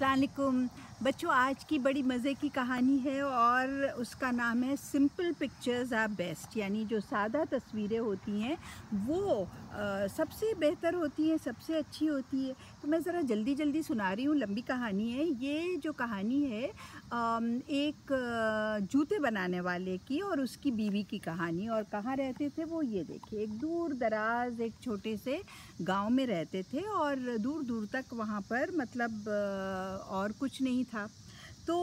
अस्सलाम वालेकुम बच्चों, आज की बड़ी मज़े की कहानी है और उसका नाम है सिंपल पिक्चर्स आर बेस्ट। यानी जो सादा तस्वीरें होती हैं वो सबसे बेहतर होती हैं, सबसे अच्छी होती है। तो मैं ज़रा जल्दी जल्दी सुना रही हूँ, लंबी कहानी है। ये जो कहानी है एक जूते बनाने वाले की और उसकी बीवी की कहानी। और कहाँ रहते थे वो, ये देखिए, एक दूर दराज एक छोटे से गांव में रहते थे और दूर दूर तक वहाँ पर मतलब और कुछ नहीं था। तो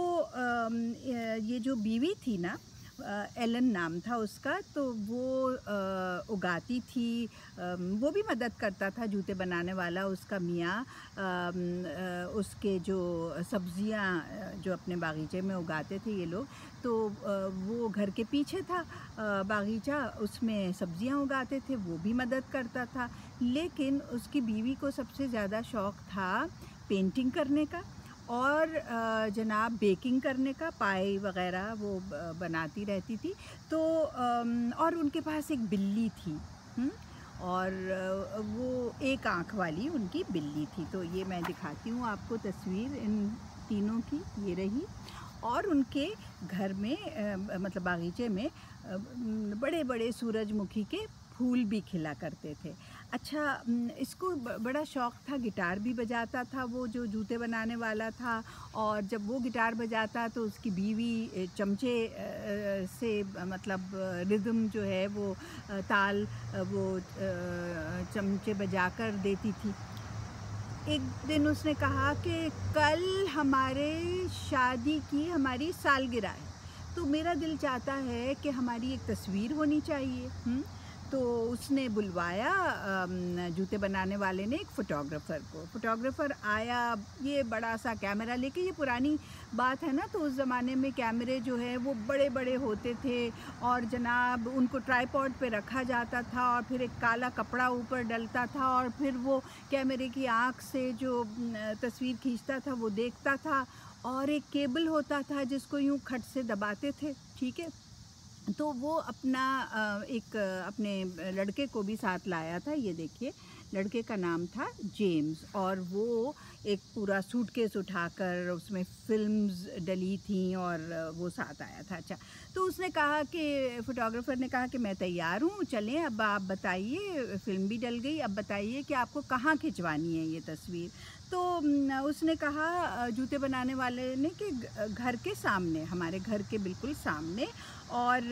ये जो बीवी थी ना, एलन नाम था उसका, तो वो उगाती थी। वो भी मदद करता था, जूते बनाने वाला उसका मियाँ उसके जो सब्जियां जो अपने बागीचे में उगाते थे ये लोग। तो वो घर के पीछे था बागीचा, उसमें सब्जियां उगाते थे, वो भी मदद करता था। लेकिन उसकी बीवी को सबसे ज़्यादा शौक़ था पेंटिंग करने का और जनाब बेकिंग करने का। पाई वग़ैरह वो बनाती रहती थी। तो और उनके पास एक बिल्ली थी। और वो एक आँख वाली उनकी बिल्ली थी। तो ये मैं दिखाती हूँ आपको तस्वीर इन तीनों की, ये रही। और उनके घर में मतलब बागीचे में बड़े बड़े सूरजमुखी के फूल भी खिला करते थे। अच्छा, इसको बड़ा शौक़ था, गिटार भी बजाता था वो जो जूते बनाने वाला था। और जब वो गिटार बजाता तो उसकी बीवी चमचे से मतलब रिदम जो है वो ताल वो चमचे बजा कर देती थी। एक दिन उसने कहा कि कल हमारे शादी की हमारी सालगिरह है, तो मेरा दिल चाहता है कि हमारी एक तस्वीर होनी चाहिए। तो उसने बुलवाया जूते बनाने वाले ने एक फ़ोटोग्राफ़र को। फ़ोटोग्राफ़र आया, ये बड़ा सा कैमरा लेके। ये पुरानी बात है ना, तो उस ज़माने में कैमरे जो है वो बड़े बड़े होते थे और जनाब उनको ट्राइपॉड पे रखा जाता था और फिर एक काला कपड़ा ऊपर डलता था और फिर वो कैमरे की आँख से जो तस्वीर खींचता था वो देखता था। और एक केबल होता था जिसको यूँ खट से दबाते थे, ठीक है। तो वो अपना अपने लड़के को भी साथ लाया था। ये देखिए, लड़के का नाम था जेम्स और वो एक पूरा सूटकेस उठाकर उसमें फ़िल्म्स डली थीं और वो साथ आया था। अच्छा, तो उसने कहा कि फ़ोटोग्राफ़र ने कहा कि मैं तैयार हूँ, चलें, अब आप बताइए, फ़िल्म भी डल गई, अब बताइए कि आपको कहाँ खिंचवानी है ये तस्वीर। तो उसने कहा जूते बनाने वाले ने कि घर के सामने, हमारे घर के बिल्कुल सामने। और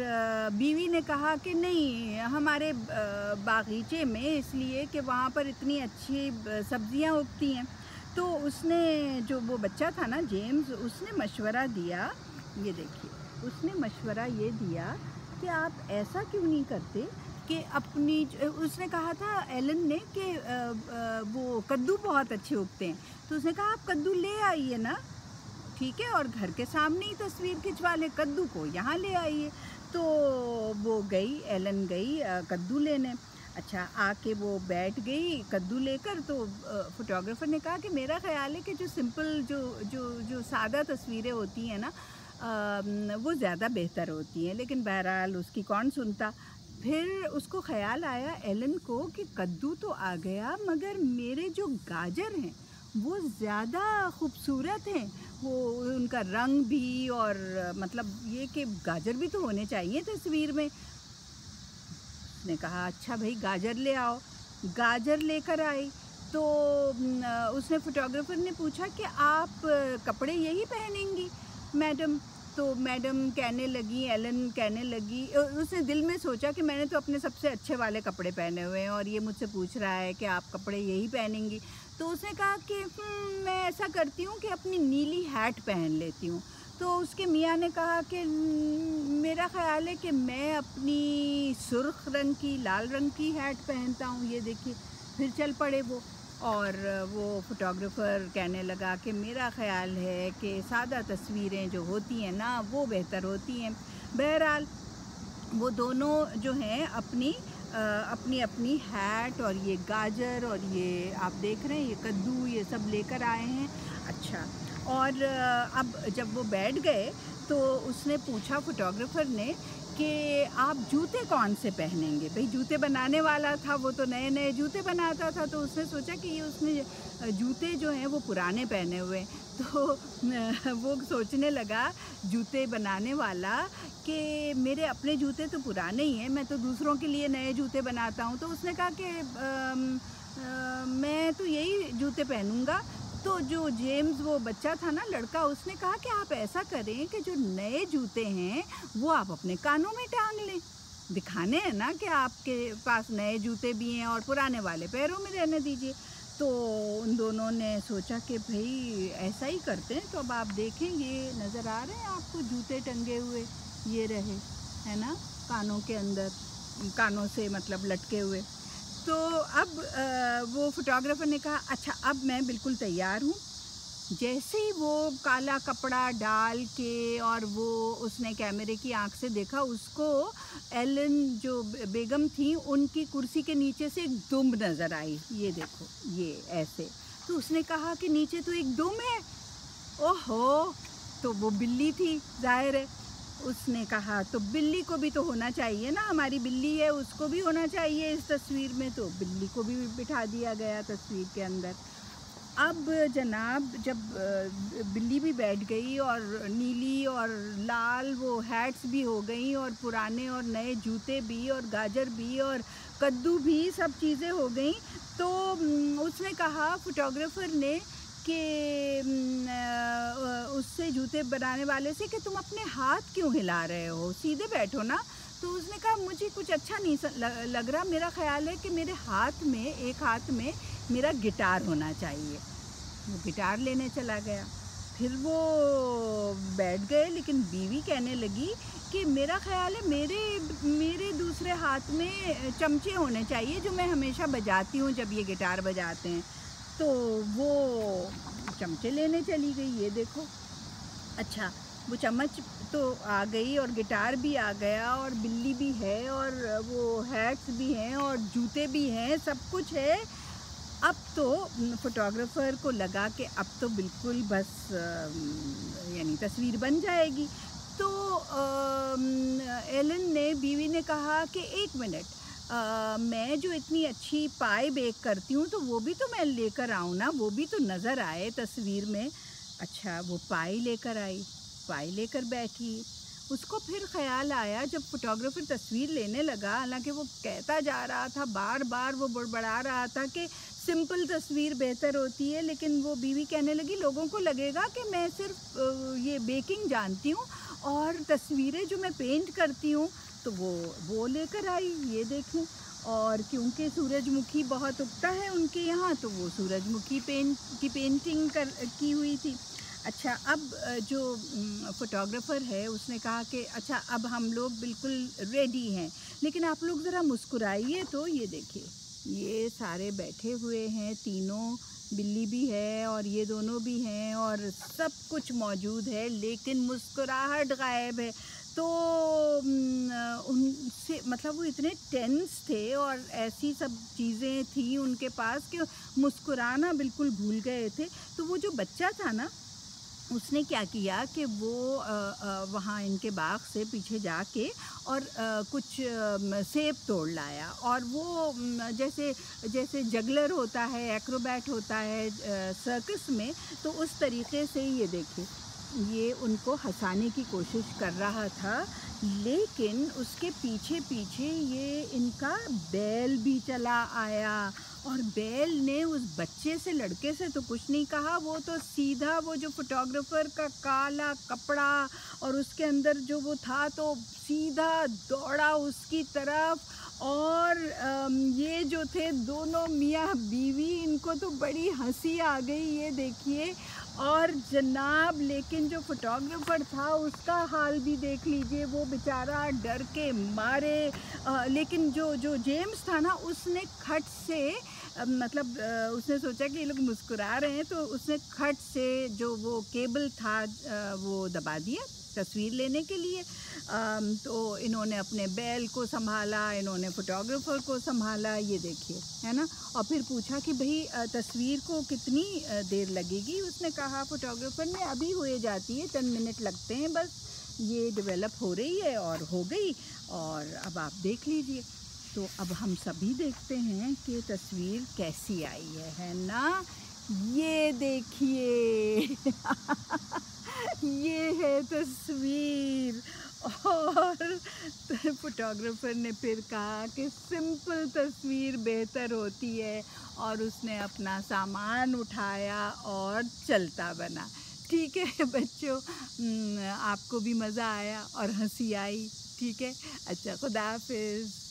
बीवी ने कहा कि नहीं, हमारे बागीचे में, इसलिए कि वहाँ पर इतनी अच्छी सब्जियाँ उगती हैं। तो उसने, जो वो बच्चा था ना जेम्स, उसने मशवरा दिया, ये देखिए, उसने मशवरा ये दिया कि आप ऐसा क्यों नहीं करते कि अपनी, उसने कहा था एलन ने कि वो कद्दू बहुत अच्छे उगते हैं। तो उसने कहा आप कद्दू ले आइए ना, ठीक है, और घर के सामने ही तस्वीर खिंचवा लें, कद्दू को यहाँ ले आइए। तो वो गई, एलन गई कद्दू लेने। अच्छा, आके वो बैठ गई कद्दू लेकर। तो फ़ोटोग्राफ़र ने कहा कि मेरा ख़्याल है कि जो सिंपल जो सादा तस्वीरें होती हैं ना, वो ज़्यादा बेहतर होती हैं। लेकिन बहरहाल उसकी कौन सुनता। फिर उसको ख़्याल आया एलन को कि कद्दू तो आ गया, मगर मेरे जो गाजर हैं वो ज़्यादा खूबसूरत हैं, वो उनका रंग भी, और मतलब ये कि गाजर भी तो होने चाहिए तस्वीर में। उसने कहा अच्छा भाई, गाजर ले आओ। गाजर लेकर आई। तो उसने, फ़ोटोग्राफ़र ने पूछा कि आप कपड़े यही पहनेंगी मैडम? तो मैडम कहने लगी, एलन कहने लगी, उसने दिल में सोचा कि मैंने तो अपने सबसे अच्छे वाले कपड़े पहने हुए हैं और ये मुझसे पूछ रहा है कि आप कपड़े यही पहनेंगी। तो उसने कहा कि मैं ऐसा करती हूँ कि अपनी नीली हैट पहन लेती हूँ। तो उसके मियाँ ने कहा कि मेरा ख़्याल है कि मैं अपनी सुर्ख रंग की, लाल रंग की हैट पहनता हूँ। ये देखिए, फिर चल पड़े वो। और वो फ़ोटोग्राफ़र कहने लगा कि मेरा ख़्याल है कि सादा तस्वीरें जो होती हैं ना वो बेहतर होती हैं। बहरहाल वो दोनों जो हैं अपनी अपनी हैट और ये गाजर और ये आप देख रहे हैं ये कद्दू, ये सब लेकर आए हैं। अच्छा, और अब जब वो बैठ गए तो उसने पूछा फ़ोटोग्राफ़र ने कि आप जूते कौन से पहनेंगे। भाई जूते बनाने वाला था, वो तो नए नए जूते बनाता था, तो उसने सोचा कि ये उसने जूते जो हैं वो पुराने पहने हुए हैं। तो वो सोचने लगा जूते बनाने वाला कि मेरे अपने जूते तो पुराने ही हैं, मैं तो दूसरों के लिए नए जूते बनाता हूँ। तो उसने कहा कि मैं तो यही जूते पहनूँगा। तो जो जेम्स वो बच्चा था ना, लड़का, उसने कहा कि आप ऐसा करें कि जो नए जूते हैं वो आप अपने कानों में टांग लें, दिखाने हैं ना कि आपके पास नए जूते भी हैं और पुराने वाले पैरों में रहने दीजिए। तो उन दोनों ने सोचा कि भाई ऐसा ही करते हैं। तो अब आप देखें, ये नज़र आ रहे हैं आपको जूते टंगे हुए, ये रहे, है ना, कानों के अंदर, कानों से मतलब लटके हुए। तो अब वो फोटोग्राफर ने कहा अच्छा अब मैं बिल्कुल तैयार हूँ। जैसे ही वो काला कपड़ा डाल के और वो उसने कैमरे की आंख से देखा, उसको एलन जो बेगम थी उनकी कुर्सी के नीचे से एक दुम नज़र आई। ये देखो, ये ऐसे। तो उसने कहा कि नीचे तो एक दुम है। ओहो, तो वो बिल्ली थी, जाहिर है। उसने कहा तो बिल्ली को भी तो होना चाहिए ना, हमारी बिल्ली है उसको भी होना चाहिए इस तस्वीर में। तो बिल्ली को भी बिठा दिया गया तस्वीर के अंदर। अब जनाब जब बिल्ली भी बैठ गई और नीली और लाल वो हैट्स भी हो गई और पुराने और नए जूते भी और गाजर भी और कद्दू भी, सब चीज़ें हो गई। तो उसने कहा, फोटोग्राफर ने, कि उससे जूते बनाने वाले से कि तुम अपने हाथ क्यों हिला रहे हो, सीधे बैठो ना। तो उसने कहा मुझे कुछ अच्छा नहीं लग रहा, मेरा ख्याल है कि मेरे हाथ में, एक हाथ में मेरा गिटार होना चाहिए। वो गिटार लेने चला गया। फिर वो बैठ गए, लेकिन बीवी कहने लगी कि मेरा ख्याल है मेरे दूसरे हाथ में चमचे होने चाहिए जो मैं हमेशा बजाती हूँ जब ये गिटार बजाते हैं। तो वो चमचे लेने चली गई, ये देखो। अच्छा, वो चम्मच तो आ गई और गिटार भी आ गया और बिल्ली भी है और वो हैट्स भी हैं और जूते भी हैं, सब कुछ है। अब तो फोटोग्राफर को लगा कि अब तो बिल्कुल बस यानी तस्वीर बन जाएगी। तो एलन ने, बीवी ने कहा कि एक मिनट, मैं जो इतनी अच्छी पाई बेक करती हूँ तो वो भी तो मैं लेकर आऊँ ना, वो भी तो नज़र आए तस्वीर में। अच्छा, वो पाई लेकर आई, पाई लेकर बैठी। उसको फिर ख्याल आया, जब फोटोग्राफर तस्वीर लेने लगा, हालांकि वो कहता जा रहा था, बार बार वो बड़बड़ा रहा था कि सिंपल तस्वीर बेहतर होती है, लेकिन वो बीवी कहने लगी लोगों को लगेगा कि मैं सिर्फ ये बेकिंग जानती हूँ और तस्वीरें जो मैं पेंट करती हूँ। तो वो लेकर आई, ये देखें। और क्योंकि सूरजमुखी बहुत उगता है उनके यहाँ, तो वो सूरजमुखी की पेंटिंग की हुई थी। अच्छा, अब जो फ़ोटोग्राफ़र है उसने कहा कि अच्छा अब हम लोग बिल्कुल रेडी हैं, लेकिन आप लोग ज़रा मुस्कुराइए। तो ये देखिए, ये सारे बैठे हुए हैं, तीनों, बिल्ली भी है और ये दोनों भी हैं और सब कुछ मौजूद है, लेकिन मुस्कुराहट गायब है। तो उनसे मतलब वो इतने टेंस थे और ऐसी सब चीज़ें थी उनके पास कि मुस्कुराना बिल्कुल भूल गए थे। तो वो जो बच्चा था ना, उसने क्या किया कि वो वहाँ इनके बाग से पीछे जाके और कुछ सेब तोड़ लाया और वो जैसे जैसे जगलर होता है, एक्रोबैट होता है सर्कस में, तो उस तरीके से ये देखिए, ये उनको हंसाने की कोशिश कर रहा था। लेकिन उसके पीछे पीछे ये इनका बैल भी चला आया और बैल ने उस बच्चे से, लड़के से तो कुछ नहीं कहा, वो तो सीधा वो जो फोटोग्राफर का काला कपड़ा और उसके अंदर जो वो था, तो सीधा दौड़ा उसकी तरफ। और ये जो थे दोनों मियाँ बीवी, इनको तो बड़ी हंसी आ गई, ये देखिए। और जनाब, लेकिन जो फोटोग्राफर था उसका हाल भी देख लीजिए, वो बेचारा डर के मारे। लेकिन जो जेम्स था ना, उसने खट से मतलब उसने सोचा कि ये लोग मुस्कुरा रहे हैं, तो उसने खट से जो वो केबल था वो दबा दिया तस्वीर लेने के लिए। तो इन्होंने अपने बैल को संभाला, इन्होंने फोटोग्राफर को संभाला, ये देखिए, है ना। और फिर पूछा कि भाई तस्वीर को कितनी देर लगेगी। उसने कहा, फोटोग्राफर ने, अभी हुए जाती है, 10 मिनट लगते हैं बस। ये डेवलप हो रही है और हो गई, और अब आप देख लीजिए। तो अब हम सभी देखते हैं कि तस्वीर कैसी आई है ना? ये देखिए ये है तस्वीर। और फोटोग्राफर ने फिर कहा कि सिंपल तस्वीर बेहतर होती है, और उसने अपना सामान उठाया और चलता बना। ठीक है बच्चों, आपको भी मज़ा आया और हंसी आई, ठीक है? अच्छा, खुदा हाफिज़।